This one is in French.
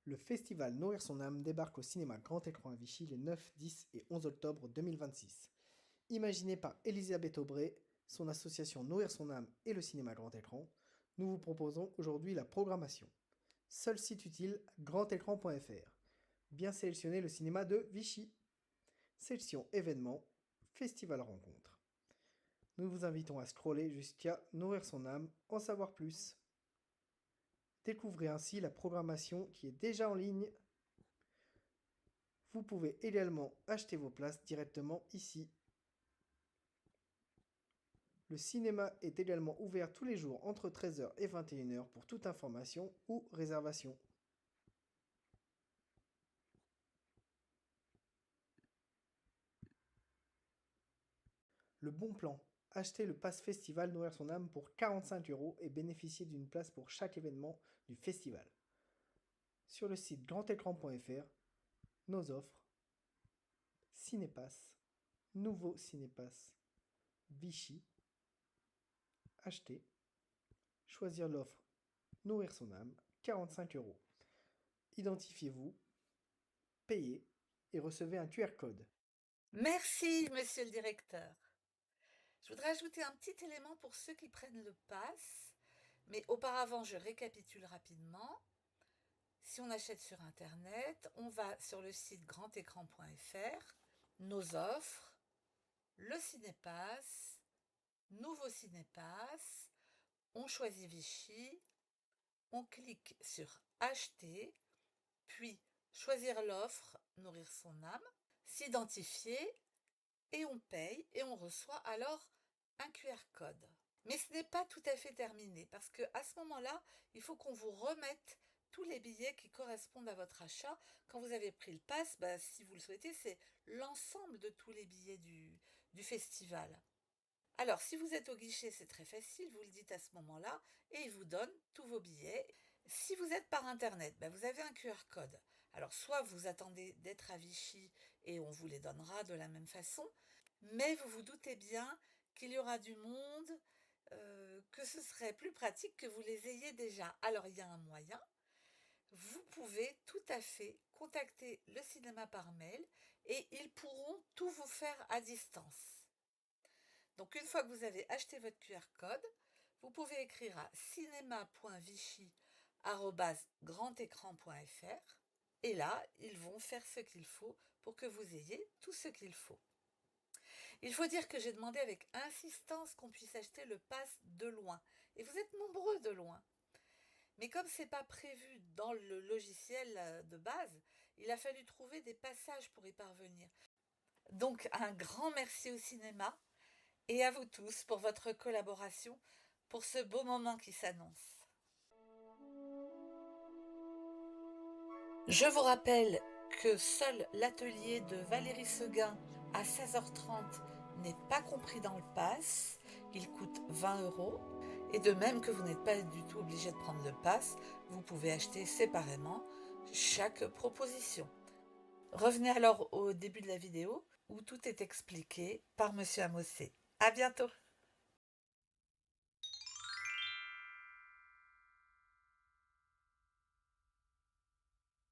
Le festival Nourrir son âme débarque au cinéma Grand Écran à Vichy les 9, 10 et 11 octobre 2026. Imaginé par Elisabeth Aubray, son association Nourrir son âme et le cinéma Grand Écran, nous vous proposons aujourd'hui la programmation. Seul site utile, grandécran.fr. Bien sélectionner le cinéma de Vichy. Section événements, festival rencontre. Nous vous invitons à scroller jusqu'à Nourrir son âme, en savoir plus. Découvrez ainsi la programmation qui est déjà en ligne. Vous pouvez également acheter vos places directement ici. Le cinéma est également ouvert tous les jours entre 13h et 21h pour toute information ou réservation. Le bon plan. Achetez le pass festival Nourrir son âme pour 45 € et bénéficier d'une place pour chaque événement du festival. Sur le site grandécran.fr, nos offres, Cinépass, nouveau Cinépass, Vichy, acheter, choisir l'offre Nourrir son âme, 45 €. Identifiez-vous, payez et recevez un QR code. Merci, monsieur le directeur. Je voudrais ajouter un petit élément pour ceux qui prennent le pass, mais auparavant, je récapitule rapidement. Si on achète sur Internet, on va sur le site grandécran.fr, nos offres, le Cinépass, nouveau Cinépass, on choisit Vichy, on clique sur Acheter, puis choisir l'offre, nourrir son âme, s'identifier, et on paye et on reçoit alors un QR code. Mais ce n'est pas tout à fait terminé parce que à ce moment-là, il faut qu'on vous remette tous les billets qui correspondent à votre achat. Quand vous avez pris le pass, si vous le souhaitez, c'est l'ensemble de tous les billets du festival. Alors, si vous êtes au guichet, c'est très facile, vous le dites à ce moment-là et il vous donne tous vos billets. Si vous êtes par Internet, vous avez un QR code. Alors, soit vous attendez d'être à Vichy et on vous les donnera de la même façon, mais vous vous doutez bien qu'il y aura du monde, que ce serait plus pratique que vous les ayez déjà. Alors, il y a un moyen. Vous pouvez tout à fait contacter le cinéma par mail et ils pourront tout vous faire à distance. Donc une fois que vous avez acheté votre QR code, vous pouvez écrire à cinéma.vichy@grandécran.fr et là, ils vont faire ce qu'il faut pour que vous ayez tout ce qu'il faut. Il faut dire que j'ai demandé avec insistance qu'on puisse acheter le pass de loin. Et vous êtes nombreux de loin. Mais comme c'est pas prévu dans le logiciel de base, il a fallu trouver des passages pour y parvenir. Donc un grand merci au cinéma et à vous tous pour votre collaboration pour ce beau moment qui s'annonce. Je vous rappelle que seul l'atelier de Valérie Seguin à 16h30 n'est pas compris dans le pass. Il coûte 20 €. Et de même que vous n'êtes pas du tout obligé de prendre le pass, vous pouvez acheter séparément chaque proposition. Revenez alors au début de la vidéo où tout est expliqué par Monsieur Amossé. À bientôt!